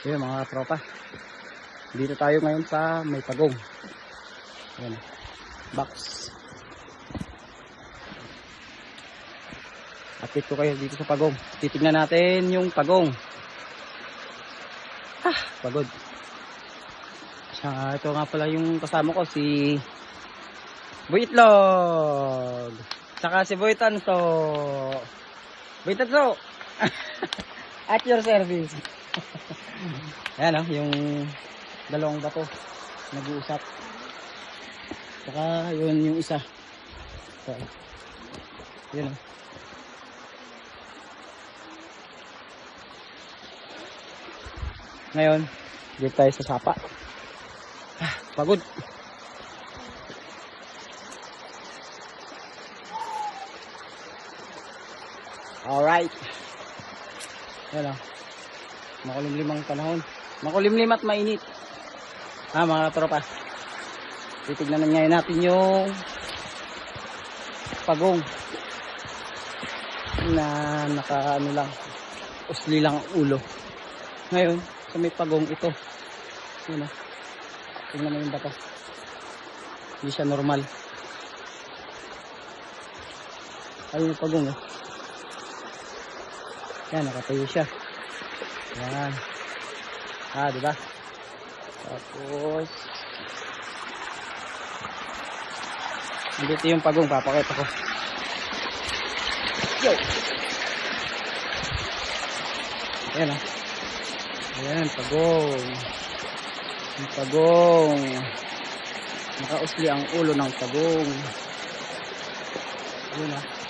Ayan mga tropa. Dito tayo ngayon sa may pagong. Ayan. Box. Update ko kayo dito sa pagong. Titignan natin yung pagong. Pagod. Ito nga pala yung kasama ko, si Boy Itlog. Saka si Boy Tanso. Boy Tanso. At your service. Ayan yung dalawang bato nag-uusap. Saka yun yung isa. So, yun Ngayon, dito tayo sa sapa. Pagod. Alright. Ayan makulimlim ang panahon. Makulimlim at mainit. Mga tropa. Titignan ngayon natin yung pagong na naka lang, usli lang ang ulo. Ngayon, sa may pagong ito. Yun tingnan mo yung bato. Hindi siya normal. Ayun yung pagong Yan, nakatayo siya. Yan. Diba? Tapos nandito yung pagong, papakita ko. Yo! Ayan Ayan, pagong. Yung pagong. Nakausli ang ulo ng pagong. Ayan